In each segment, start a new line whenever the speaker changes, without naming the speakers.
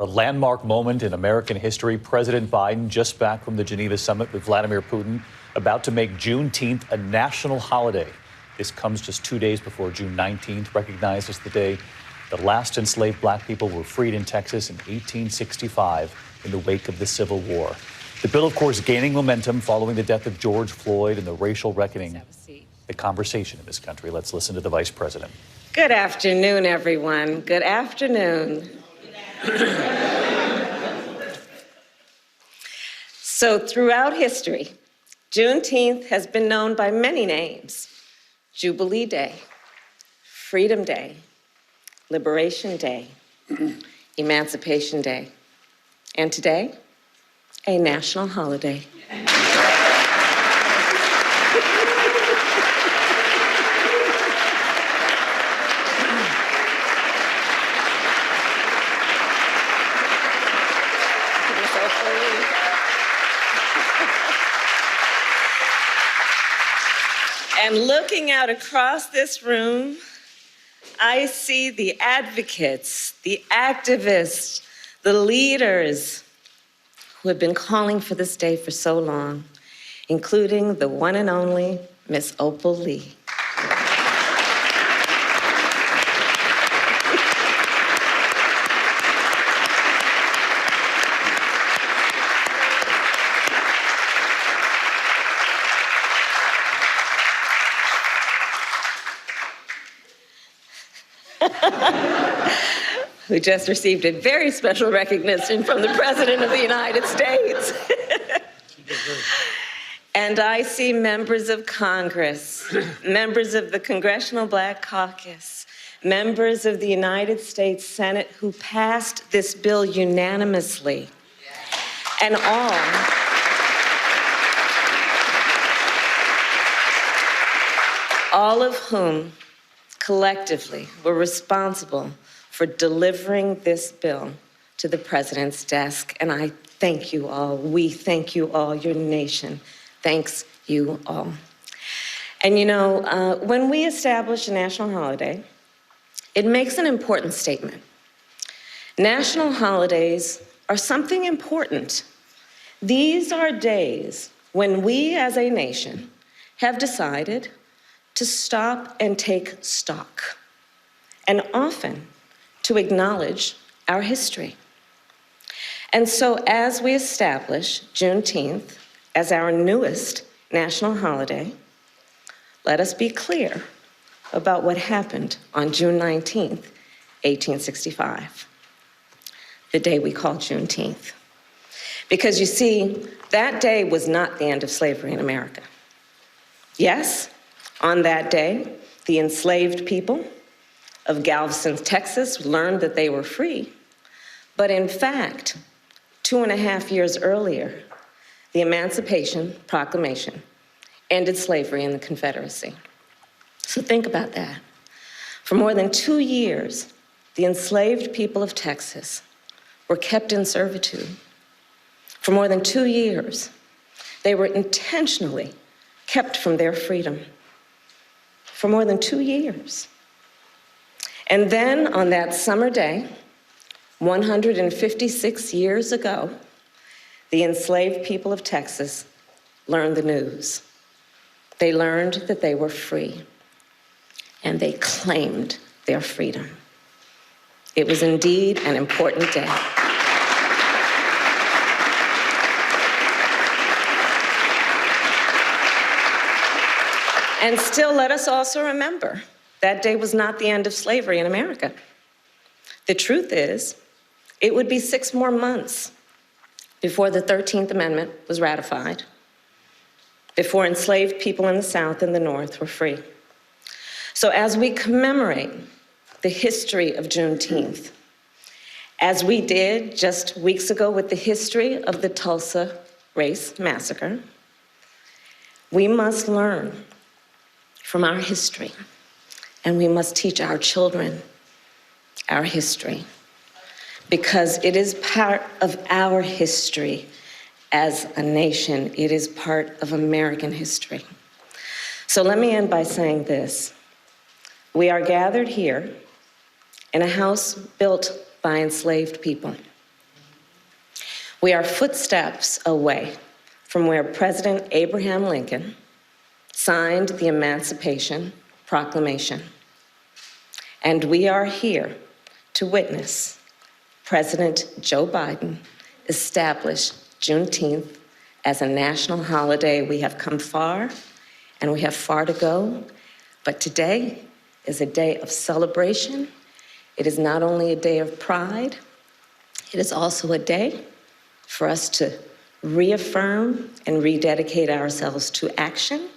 A landmark moment in American history. President Biden just back from the Geneva summit with Vladimir Putin, about to make Juneteenth a national holiday. This comes just 2 days before June 19th, recognized as the day the last enslaved black people were freed in Texas in 1865 in the wake of the Civil War. The bill, of course, gaining momentum following the death of George Floyd and the racial reckoning. The conversation in this country. Let's listen to the vice president.
Good afternoon, everyone. Good afternoon. So throughout history, Juneteenth has been known by many names: Jubilee Day, Freedom Day, Liberation Day, Emancipation Day, and today, a national holiday. And looking out across this room, I see the advocates, the activists, the leaders who have been calling for this day for so long, including the one and only Miss Opal Lee. Who just received a very special recognition from the President of the United States. And I see members of Congress, members of the Congressional Black Caucus, members of the United States Senate who passed this bill unanimously. And all of whom collectively were responsible for delivering this bill to the president's desk. And I thank you all. We thank you all, your nation. Thanks you all. And you know, when we establish a national holiday, it makes an important statement. National holidays are something important. These are days when we as a nation have decided to stop and take stock, and often to acknowledge our history. And so as we establish Juneteenth as our newest national holiday, let us be clear about what happened on June 19th, 1865, the day we call Juneteenth. Because you see, that day was not the end of slavery in America. Yes, on that day, the enslaved people of Galveston, Texas, learned that they were free. But in fact, 2.5 years earlier, the Emancipation Proclamation ended slavery in the Confederacy. So think about that. For more than 2 years, the enslaved people of Texas were kept in servitude. For more than 2 years, they were intentionally kept from their freedom. For more than 2 years. And then on that summer day, 156 years ago, the enslaved people of Texas learned the news. They learned that they were free, and they claimed their freedom. It was indeed an important day. And still, let us also remember, that day was not the end of slavery in America. The truth is, it would be 6 more months before the 13th Amendment was ratified, before enslaved people in the South and the North were free. So as we commemorate the history of Juneteenth, as we did just weeks ago with the history of the Tulsa Race Massacre, we must learn from our history, and we must teach our children our history, because it is part of our history as a nation. It is part of American history. So let me end by saying this. We are gathered here in a house built by enslaved people. We are footsteps away from where President Abraham Lincoln signed the Emancipation Proclamation. And we are here to witness President Joe Biden establish Juneteenth as a national holiday. We have come far, and we have far to go, but today is a day of celebration. It is not only a day of pride, it is also a day for us to reaffirm and rededicate ourselves to action.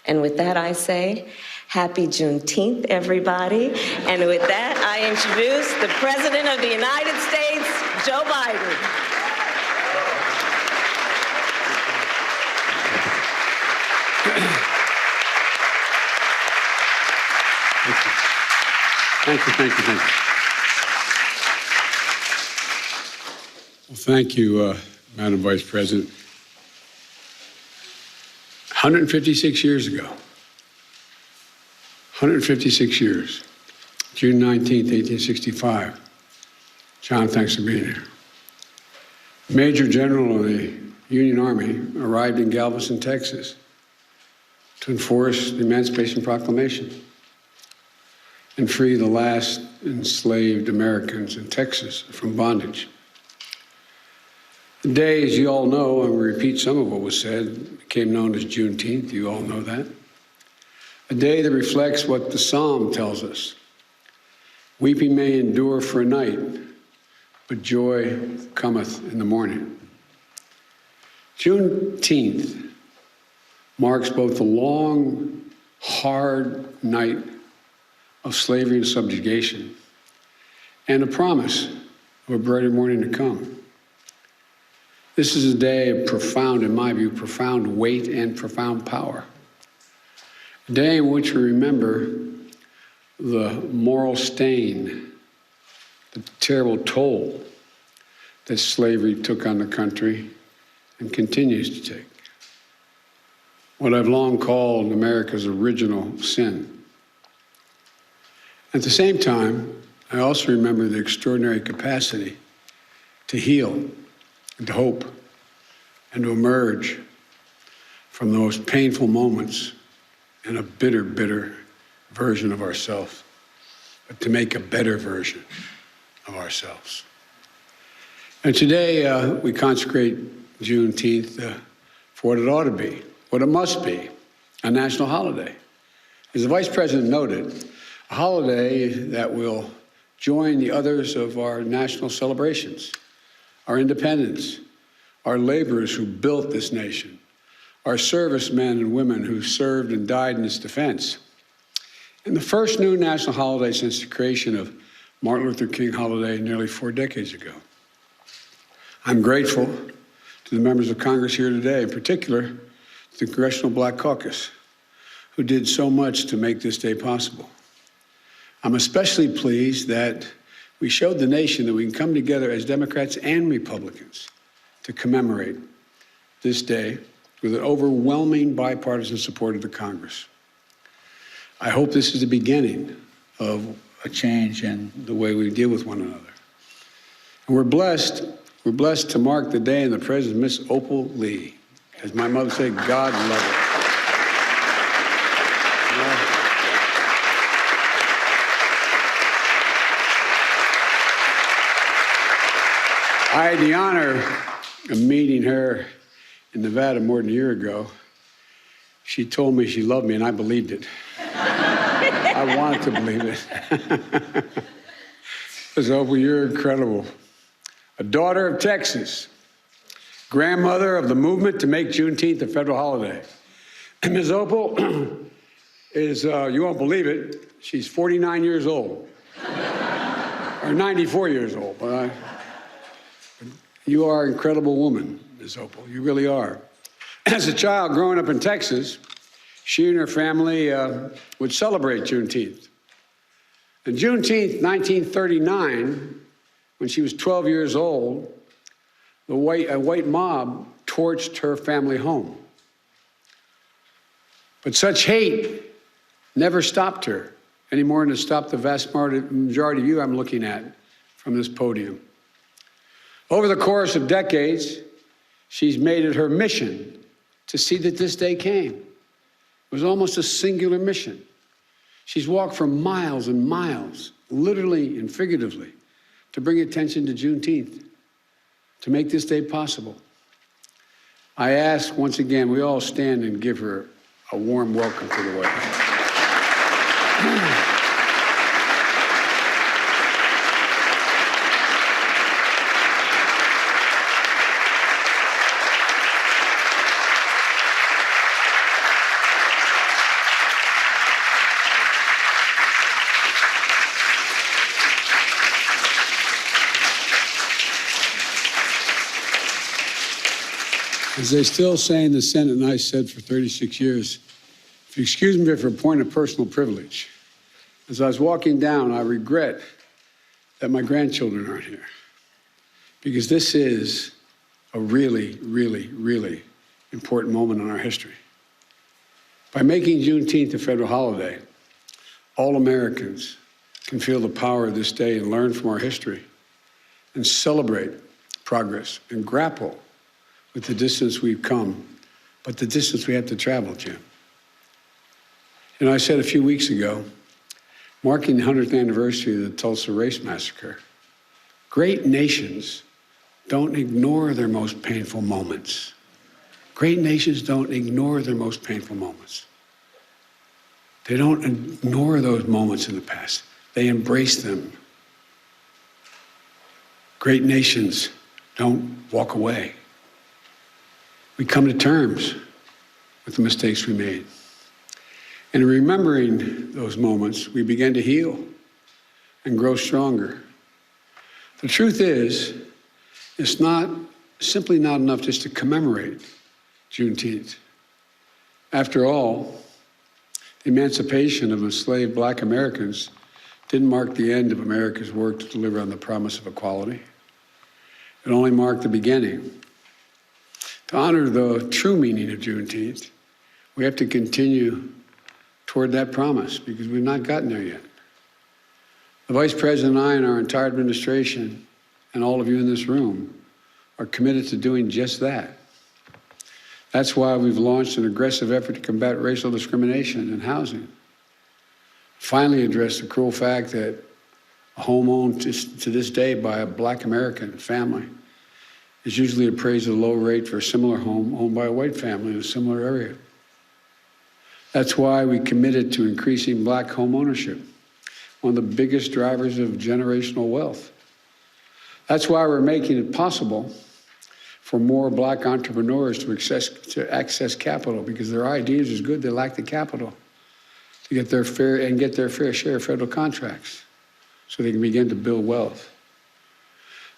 And with that, I say, happy Juneteenth, everybody. And with that, I introduce the President of the United States, Joe Biden.
Thank you. Well, thank you, Madam Vice President. 156 years ago, 156 years, June 19th, 1865. John, thanks for being here. Major General of the Union Army arrived in Galveston, Texas, to enforce the Emancipation Proclamation and free the last enslaved Americans in Texas from bondage. The day, as you all know, and we repeat some of what was said, became known as Juneteenth. You all know that. A day that reflects what the Psalm tells us. Weeping may endure for a night, but joy cometh in the morning. Juneteenth marks both the long, hard night of slavery and subjugation and a promise of a brighter morning to come. This is a day of profound, in my view, profound weight and profound power. A day in which we remember the moral stain, the terrible toll that slavery took on the country and continues to take. What I've long called America's original sin. At the same time, I also remember the extraordinary capacity to heal and to hope and to emerge from the most painful moments in a bitter, bitter version of ourselves, but to make a better version of ourselves. And today we consecrate Juneteenth for what it ought to be, what it must be, a national holiday. As the Vice President noted, a holiday that will join the others of our national celebrations, our independence, our laborers who built this nation, our servicemen and women who served and died in its defense. And the first new national holiday since the creation of Martin Luther King holiday nearly 4 decades ago. I'm grateful to the members of Congress here today, in particular the Congressional Black Caucus, who did so much to make this day possible. I'm especially pleased that we showed the nation that we can come together as Democrats and Republicans to commemorate this day with an overwhelming bipartisan support of the Congress. I hope this is the beginning of a change in the way we deal with one another. And we're blessed to mark the day in the presence of Miss Opal Lee. As my mother said, God love her. I had the honor of meeting her in Nevada more than a year ago. She told me she loved me, and I believed it. I wanted to believe it. Ms. Opal, you're incredible. A daughter of Texas, grandmother of the movement to make Juneteenth a federal holiday. And Ms. Opal is, you won't believe it, she's 49 years old. Or 94 years old, but you are an incredible woman, Ms. Opal. You really are. As a child growing up in Texas, she and her family would celebrate Juneteenth. And Juneteenth, 1939, when she was 12 years old, a white mob torched her family home. But such hate never stopped her, any more than it stopped the vast majority of you I'm looking at from this podium. Over the course of decades, she's made it her mission to see that this day came. It was almost a singular mission. She's walked for miles and miles, literally and figuratively, to bring attention to Juneteenth, to make this day possible. I ask once again, we all stand and give her a warm welcome to the White House. As they still say in the Senate, and I said for 36 years, if you excuse me for a point of personal privilege, as I was walking down, I regret that my grandchildren aren't here, because this is a really, really, really important moment in our history. By making Juneteenth a federal holiday, all Americans can feel the power of this day and learn from our history and celebrate progress and grapple with the distance we've come, but the distance we have to travel, Jim. And I said a few weeks ago, marking the 100th anniversary of the Tulsa Race Massacre, great nations don't ignore their most painful moments. Great nations don't ignore their most painful moments. They don't ignore those moments in the past. They embrace them. Great nations don't walk away. We come to terms with the mistakes we made. And in remembering those moments, we begin to heal and grow stronger. The truth is, it's simply not enough just to commemorate Juneteenth. After all, the emancipation of enslaved Black Americans didn't mark the end of America's work to deliver on the promise of equality. It only marked the beginning. To honor the true meaning of Juneteenth, we have to continue toward that promise, because we've not gotten there yet. The Vice President and I and our entire administration and all of you in this room are committed to doing just that. That's why we've launched an aggressive effort to combat racial discrimination in housing. Finally address the cruel fact that a home owned to this day by a Black American family is usually appraised at a low rate for a similar home owned by a white family in a similar area. That's why we committed to increasing Black home ownership, one of the biggest drivers of generational wealth. That's why we're making it possible for more Black entrepreneurs to access capital, because their ideas is good, they lack the capital to get their fair share of federal contracts so they can begin to build wealth.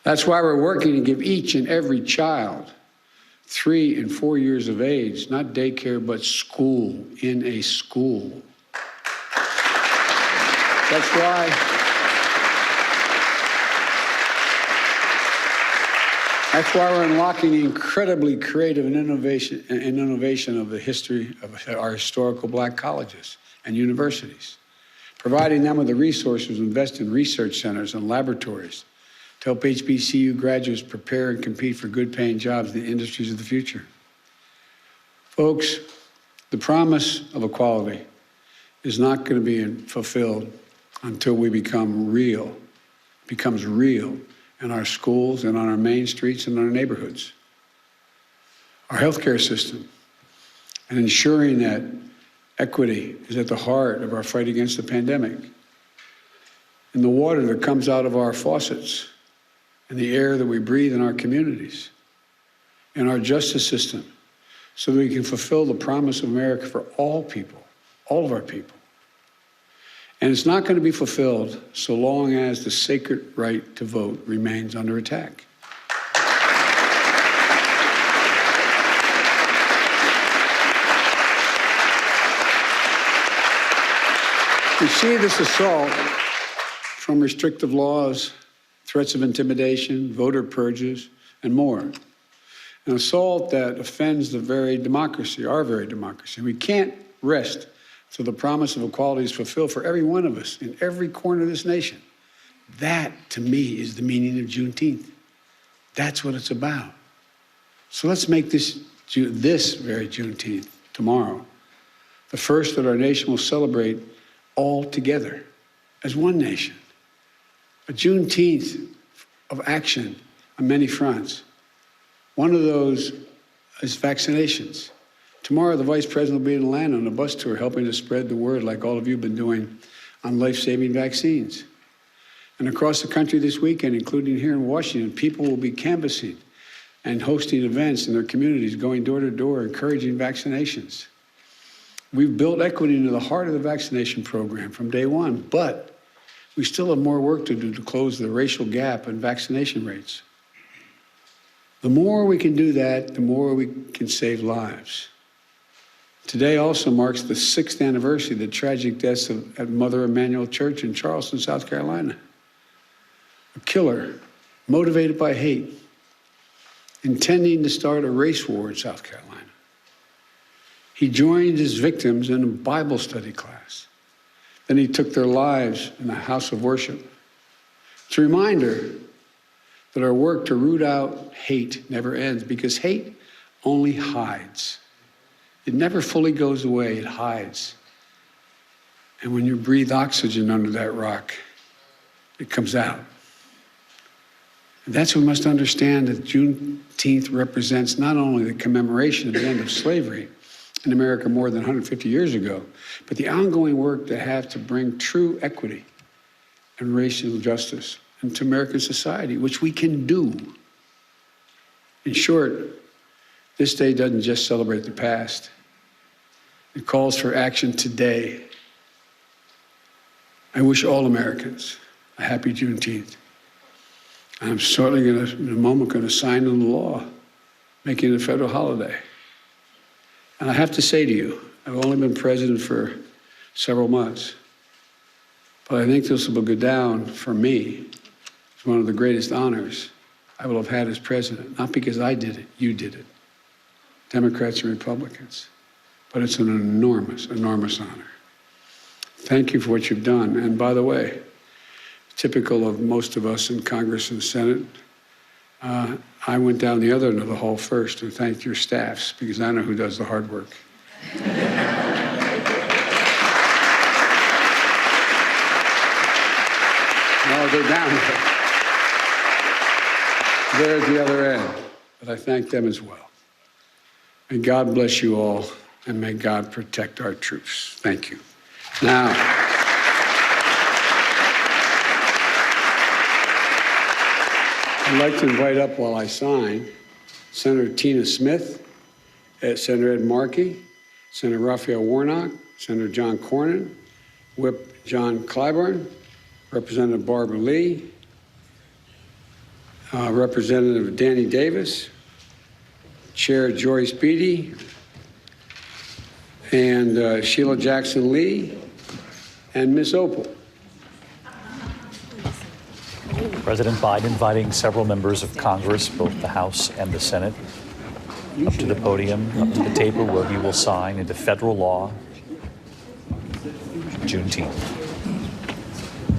That's why we're working to give each and every child 3 and 4 years of age, not daycare, but school, in a school. That's why we're unlocking the incredibly creative and innovation of the history of our historical Black colleges and universities, providing them with the resources to invest in research centers and laboratories to help HBCU graduates prepare and compete for good-paying jobs in the industries of the future. Folks, the promise of equality is not going to be fulfilled until we becomes real in our schools and on our main streets and in our neighborhoods. Our healthcare system, and ensuring that equity is at the heart of our fight against the pandemic. And the water that comes out of our faucets, and the air that we breathe in our communities, and our justice system, so that we can fulfill the promise of America for all people, all of our people. And it's not going to be fulfilled so long as the sacred right to vote remains under attack. We see this assault from restrictive laws, threats of intimidation, voter purges, and more. An assault that offends the very democracy, our very democracy. We can't rest till the promise of equality is fulfilled for every one of us in every corner of this nation. That, to me, is the meaning of Juneteenth. That's what it's about. So let's make this very Juneteenth, tomorrow, the first that our nation will celebrate all together as one nation. A Juneteenth of action on many fronts. One of those is vaccinations. Tomorrow, the Vice President will be in Atlanta on a bus tour helping to spread the word like all of you have been doing on life-saving vaccines. And across the country this weekend, including here in Washington, people will be canvassing and hosting events in their communities, going door to door, encouraging vaccinations. We've built equity into the heart of the vaccination program from day one, but we still have more work to do to close the racial gap in vaccination rates. The more we can do that, the more we can save lives. Today also marks the 6th anniversary of the tragic deaths at Mother Emanuel Church in Charleston, South Carolina. A killer, motivated by hate, intending to start a race war in South Carolina. He joined his victims in a Bible study class. Then he took their lives in a house of worship. It's a reminder that our work to root out hate never ends, because hate only hides. It never fully goes away, it hides. And when you breathe oxygen under that rock, it comes out. And that's what we must understand, that Juneteenth represents not only the commemoration of the end of slavery in America more than 150 years ago, but the ongoing work to have to bring true equity and racial justice into American society, which we can do. In short, this day doesn't just celebrate the past. It calls for action today. I wish all Americans a happy Juneteenth. I'm certainly in a moment, going to sign into law, making it a federal holiday. And I have to say to you, I've only been president for several months, but I think this will go down for me as one of the greatest honors I will have had as president. Not because I did it, you did it. Democrats and Republicans. But it's an enormous, enormous honor. Thank you for what you've done. And by the way, typical of most of us in Congress and Senate, I went down the other end of the hall first and thanked your staffs, because I know who does the hard work. No, they're down there. They're at the other end. But I thank them as well. May God bless you all, and may God protect our troops. Thank you. Now, I'd like to invite up, while I sign, Senator Tina Smith, Senator Ed Markey, Senator Raphael Warnock, Senator John Cornyn, Whip John Clyburn, Representative Barbara Lee, Representative Danny Davis, Chair Joyce Beatty, and Sheila Jackson Lee, and Ms. Opal.
President Biden inviting several members of Congress, both the House and the Senate, up to the podium, up to the table where he will sign into federal law Juneteenth,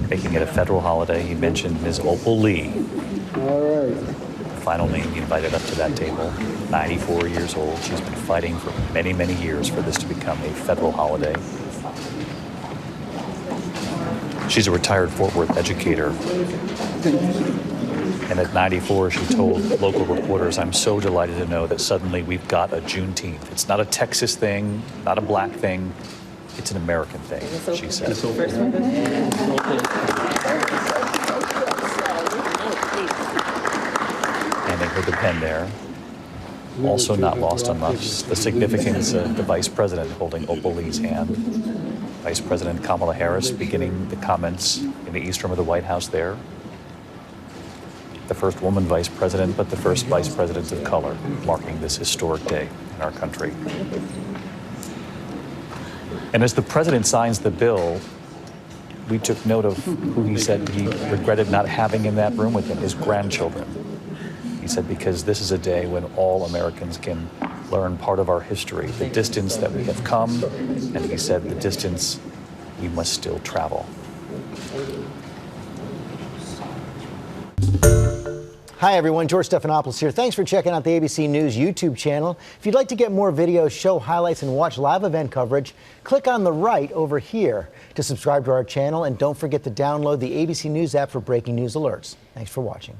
making it a federal holiday. He mentioned Ms. Opal Lee.
All right.
The final name he invited up to that table, 94 years old. She's been fighting for many, many years for this to become a federal holiday. She's a retired Fort Worth educator. And at 94, she told local reporters, "I'm so delighted to know that suddenly we've got a Juneteenth. It's not a Texas thing, not a black thing. It's an American thing," she said. Handing her the pen there. Also not lost on us, the significance of the Vice President holding Opal Lee's hand. Vice President Kamala Harris beginning the comments in the East Room of the White House there. The first woman vice president, but the first vice president of color, marking this historic day in our country. And as the president signs the bill, we took note of who he said he regretted not having in that room with him, his grandchildren. He said, because this is a day when all Americans can learn part of our history, the distance that we have come, and he said the distance we must still travel.
Hi, everyone. George Stephanopoulos here. Thanks for checking out the ABC News YouTube channel. If you'd like to get more videos, show highlights, and watch live event coverage, click on the right over here to subscribe to our channel. And don't forget to download the ABC News app for breaking news alerts. Thanks for watching.